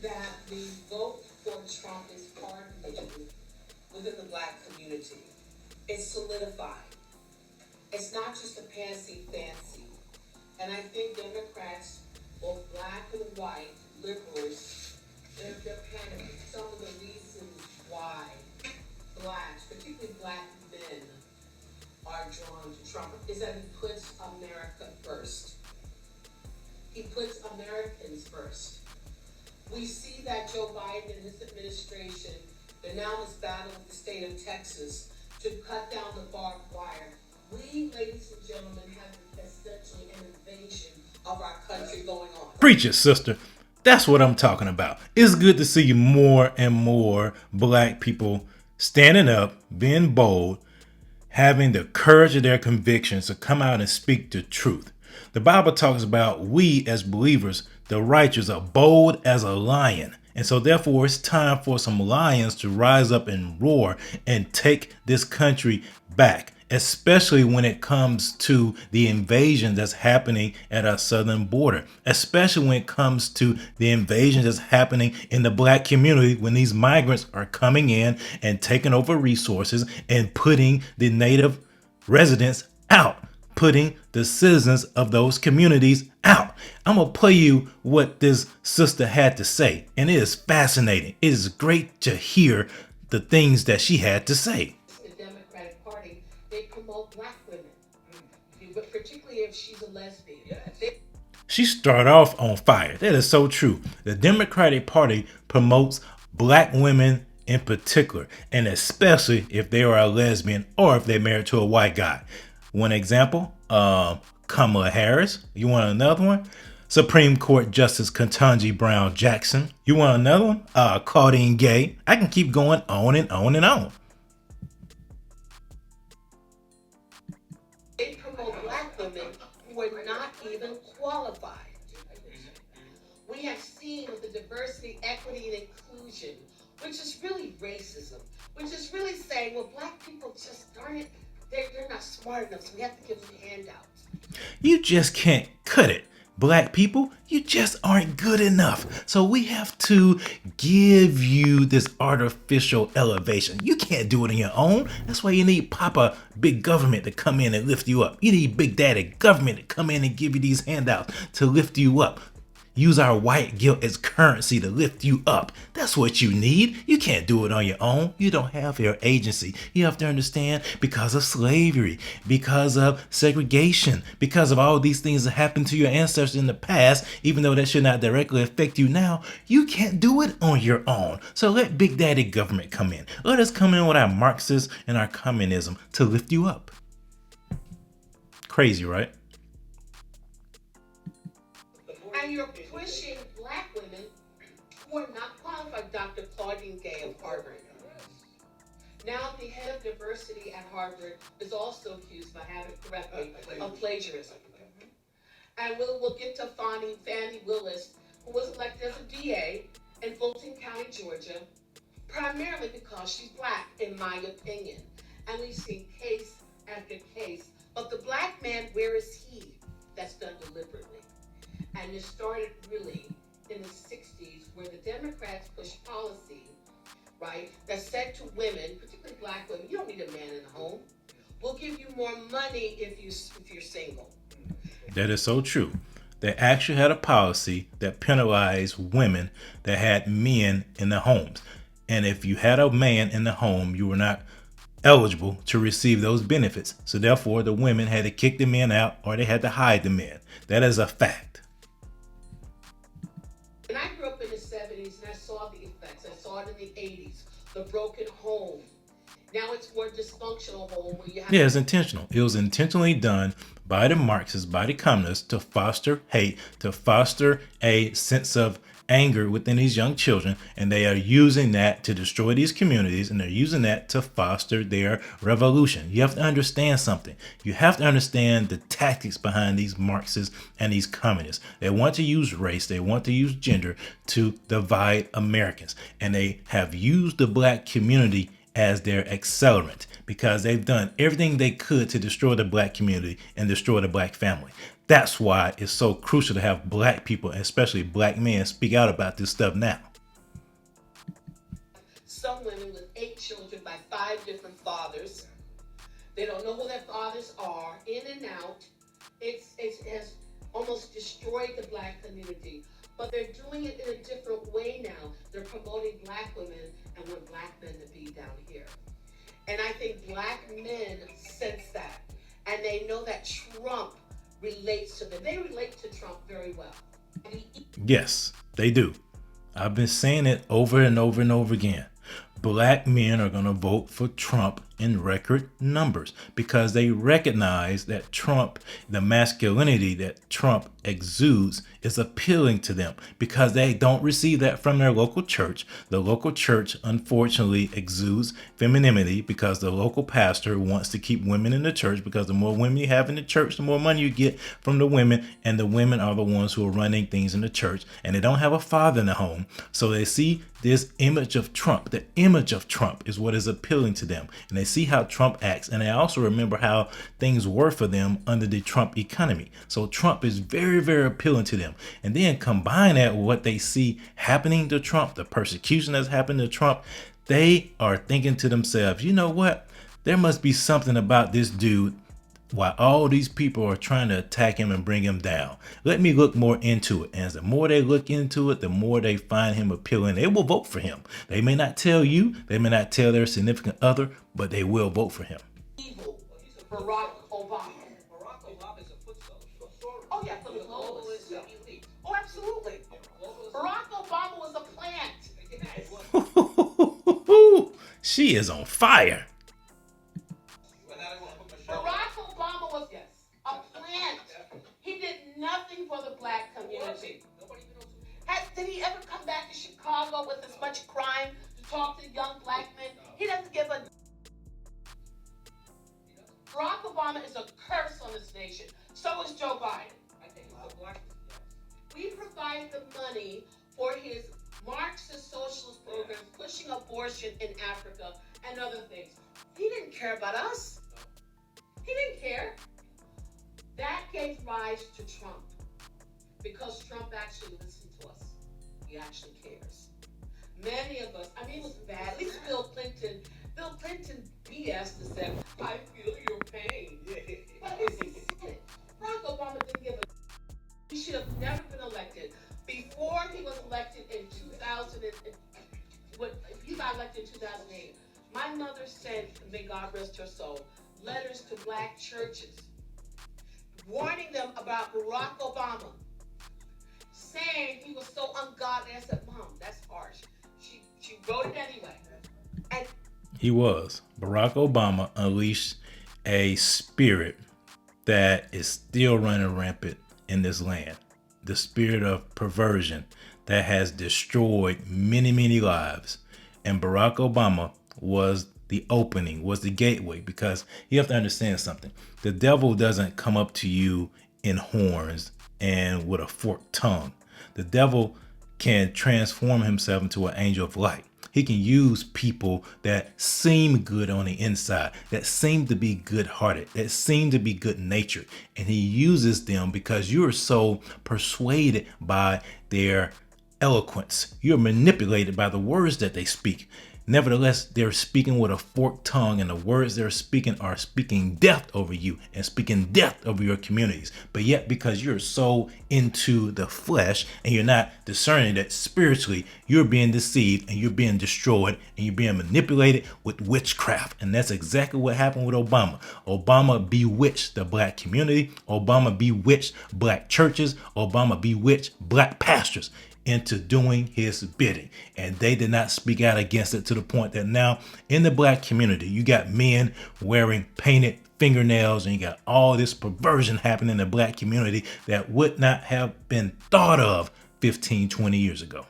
that the vote for Trump is pardoned within the black community. It's solidified. It's not just a fancy. And I think Democrats, both black and white, liberals, they're panicking. Some of the reasons why blacks, particularly black men, are drawn to Trump is that he puts America first. He puts Americans first. We see that Joe Biden and his administration, they're now in this battle with the state of Texas to cut down the barbed wire. We, ladies and gentlemen, have essentially an invasion of our country going on. Preach it, sister. That's what I'm talking about. It's good to see more and more black people standing up, being bold, having the courage of their convictions to come out and speak the truth. The Bible talks about we as believers, the righteous, are bold as a lion. And so therefore it's time for some lions to rise up and roar and take this country back, especially when it comes to the invasion that's happening at our southern border, especially when it comes to the invasion that's happening in the black community when these migrants are coming in and taking over resources and putting the native residents out, putting the citizens of those communities out. I'm going to play you what this sister had to say, and it is fascinating. It is great to hear the things that she had to say. The Democratic Party, they promote black women, but particularly if she's a lesbian. She started off on fire. That is so true. The Democratic Party promotes black women in particular, and especially if they are a lesbian or if they're married to a white guy. One example, Kamala Harris. You want another one? Supreme Court Justice Ketanji Brown Jackson. You want another one? Claudine Gay. I can keep going on and on and on. They promote black women who are not even qualified. We have seen with the diversity, equity, and inclusion, which is really racism, which is really saying, well, black people just darn it, they're not smart enough, so we have to give them handouts. You just can't cut it. Black people, you just aren't good enough. So we have to give you this artificial elevation. You can't do it on your own. That's why you need Papa Big Government to come in and lift you up. You need Big Daddy Government to come in and give you these handouts to lift you up. Use our white guilt as currency to lift you up. That's what you need. You can't do it on your own. You don't have your agency. You have to understand, because of slavery, because of segregation, because of all these things that happened to your ancestors in the past, even though that should not directly affect you now, you can't do it on your own. So let Big Daddy Government come in. Let us come in with our Marxism and our communism to lift you up. Crazy, right? And you're pushing black women who are not qualified. Dr. Claudine Gay of Harvard. Now the head of diversity at Harvard is also accused, if I have it correctly, of plagiarism. And we'll get to Fannie Willis, who was elected as a DA in Fulton County, Georgia, primarily because she's black, in my opinion. And we've seen case after case. But the black man, where is he? That's done deliberately. And it started really in the 60s, where the Democrats pushed policy, right, that said to women, particularly black women, you don't need a man in the home. We'll give you more money if you're single. That is so true. They actually had a policy that penalized women that had men in the homes. And if you had a man in the home, you were not eligible to receive those benefits. So therefore, the women had to kick the men out, or they had to hide the men. That is a fact. And I grew up in the 70s, and I saw the effects. I saw it in the 80s, the broken home. Now it's more dysfunctional home where you have. Yeah, it's intentional. It was intentionally done by the Marxists, by the communists, to foster hate, to foster a sense of anger within these young children, and they are using that to destroy these communities, and they're using that to foster their revolution. You have to understand something. You have to understand the tactics behind these Marxists and these communists. They want to use race, they want to use gender to divide Americans, and they have used the black community as their accelerant, because they've done everything they could to destroy the black community and destroy the black family. That's why it's so crucial to have black people, especially black men, speak out about this stuff now. Some women with 8 children by 5 different fathers. They don't know who their fathers are, in and out. It has almost destroyed the black community. But they're doing it in a different way now. They're promoting black women and want black men to be down here. And I think black men sense that. And they know that Trump relates to them. They relate to Trump very well. Yes, they do. I've been saying it over and over and over again. Black men are going to vote for Trump in record numbers because they recognize that Trump, the masculinity that Trump exudes, is appealing to them because they don't receive that from their local church. The local church, unfortunately, exudes femininity because the local pastor wants to keep women in the church because the more women you have in the church, the more money you get from the women, and the women are the ones who are running things in the church, and they don't have a father in the home. So they see this image of Trump. The image of Trump is what is appealing to them, and they see how Trump acts, and they also remember how things were for them under the Trump economy. So Trump is very, very appealing to them. And then combine that with what they see happening to Trump, the persecution that's happened to Trump, they are thinking to themselves, you know what? There must be something about this dude while all these people are trying to attack him and bring him down. Let me look more into it. And as the more they look into it, the more they find him appealing. They will vote for him. They may not tell you, they may not tell their significant other, but they will vote for him. Evil. Barack Obama. Barack Obama is a foot soldier. Oh yeah, for the globalists. Oh, absolutely. Barack Obama was a plant. She is on fire. Barack Obama was, yes, a plant. He did nothing for the black community. Did he ever come back to Chicago with as much crime to talk to young black men? He doesn't give a... Barack Obama is a curse on this nation. So is Joe Biden. We provide the money for his Marxist socialist programs, pushing abortion in Africa and other things. He didn't care about us. He didn't care. That gave rise to Trump because Trump actually listened to us. He actually cares. Many of us, I mean, it was bad. At least Bill Clinton BS and said, I feel your pain. But at least he said it. Barack Obama didn't give a... He should have never been elected. Before he was elected in 2000, he got elected in 2008, my mother sent, may God rest her soul, letters to black churches warning them about Barack Obama, saying he was so ungodly. I said, Mom, that's harsh. She wrote it anyway. And he was. Barack Obama unleashed a spirit that is still running rampant in this land. The spirit of perversion that has destroyed many, many lives. And Barack Obama was the opening, was the gateway, because you have to understand something. The devil doesn't come up to you in horns and with a forked tongue. The devil can transform himself into an angel of light. He can use people that seem good on the inside, that seem to be good-hearted, that seem to be good-natured. And he uses them because you're so persuaded by their eloquence. You're manipulated by the words that they speak. Nevertheless, they're speaking with a forked tongue, and the words they're speaking are speaking death over you and speaking death over your communities. But yet, because you're so into the flesh and you're not discerning that spiritually, you're being deceived and you're being destroyed and you're being manipulated with witchcraft. And that's exactly what happened with Obama. Obama bewitched the black community. Obama bewitched black churches. Obama bewitched black pastors into doing his bidding, and they did not speak out against it, to the point that now in the black community you got men wearing painted fingernails and you got all this perversion happening in the black community that would not have been thought of 15-20 years ago.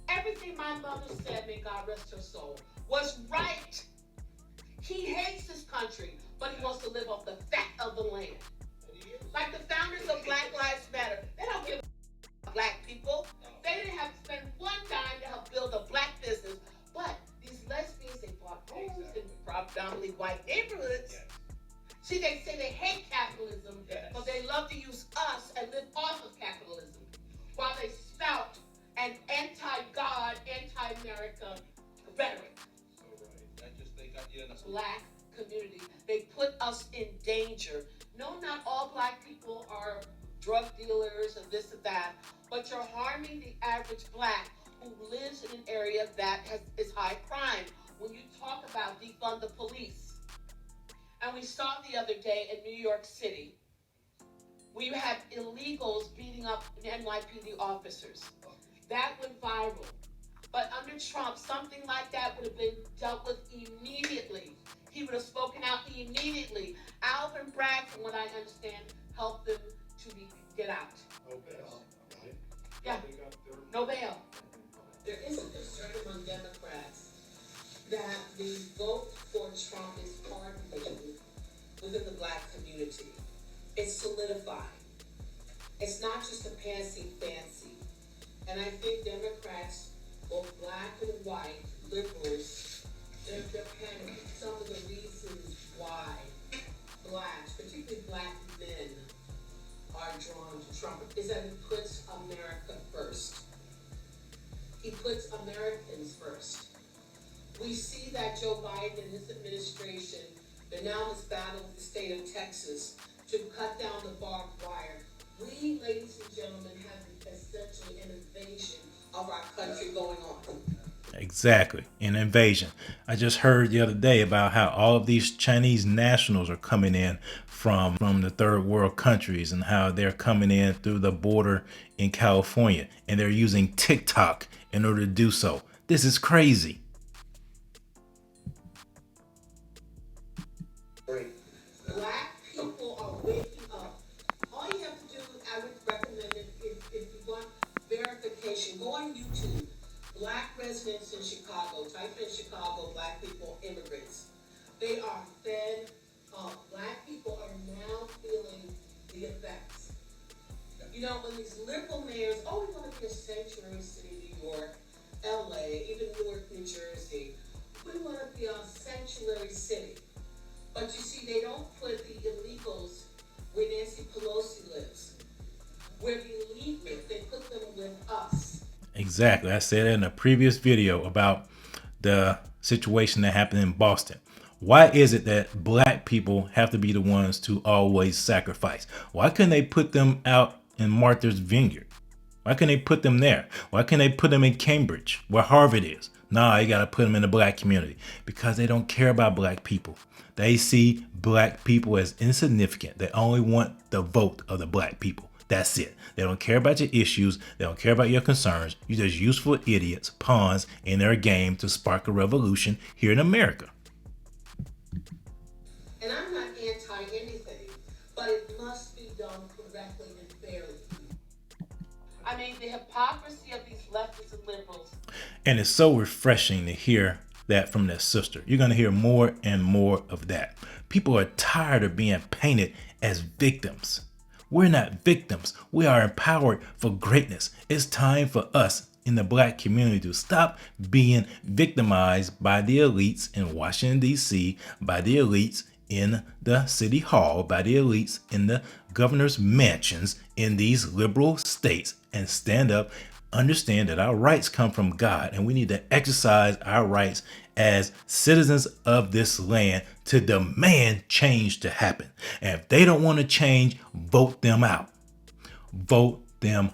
Everything my mother said, may God rest her soul, was right. He hates this country, but he wants to live off the fat of the land. Like the founders of Black Lives Matter, they don't give black people. They didn't have to spend one dime to help build a black business. But these lesbians, they bought homes, drug dealers and this and that, but you're harming the average black who lives in an area that is high crime. When you talk about defund the police, and we saw the other day in New York City, we had illegals beating up NYPD officers. That went viral. But under Trump, something like that would have been dealt with immediately. He would have spoken out immediately. Alvin Bragg, from what I understand, helped them to get out. No bail, right? Yeah, They got their- no bail. There is a concern among Democrats that the vote for Trump is hardening within the black community. It's solidifying. It's not just a passing fancy. And I think Democrats, both black and white, liberals, they're panicking. Some of the reasons why blacks, particularly black men, are drawn to Trump is that he puts America first. He puts Americans first. We see that Joe Biden and his administration, they're now in this battle with the state of Texas to cut down the barbed wire. We, ladies and gentlemen, have essentially an invasion of our country going on. Exactly, an invasion. I just heard the other day about how all of these Chinese nationals are coming in from the third world countries and how they're coming in through the border in California and they're using TikTok in order to do so. This is crazy. Black people are waking up. All you have to do, I would recommend it, if you want verification, go on YouTube. Black residents in Chicago, type in Chicago, black people, immigrants. They are fed up. Black people are now feeling the effects. You know, when these liberal mayors, oh, we want to be a sanctuary city, New York, LA, even Newark, New Jersey. We want to be a sanctuary city. But you see, they don't put the illegals where Nancy Pelosi lives, where the elite live. They put them with us. Exactly. I said in a previous video about the situation that happened in Boston. Why is it that black people have to be the ones to always sacrifice? Why couldn't they put them out in Martha's Vineyard? Why couldn't they put them there? Why can't they put them in Cambridge, where Harvard is? Nah, you got to put them in the black community because they don't care about black people. They see black people as insignificant. They only want the vote of the black people. That's it. They don't care about your issues. They don't care about your concerns. You're just useful idiots, pawns in their game to spark a revolution here in America. And I'm not anti-anything, but it must be done correctly and fairly. I mean, the hypocrisy of these leftists and liberals. And it's so refreshing to hear that from their sister. You're going to hear more and more of that. People are tired of being painted as victims. We're not victims. We are empowered for greatness. It's time for us in the black community to stop being victimized by the elites in Washington, D.C., by the elites in the city hall, by the elites in the governor's mansions in these liberal states, and stand up, understand that our rights come from God, and we need to exercise our rights as citizens of this land to demand change to happen. And if they don't want to change, vote them out. Vote them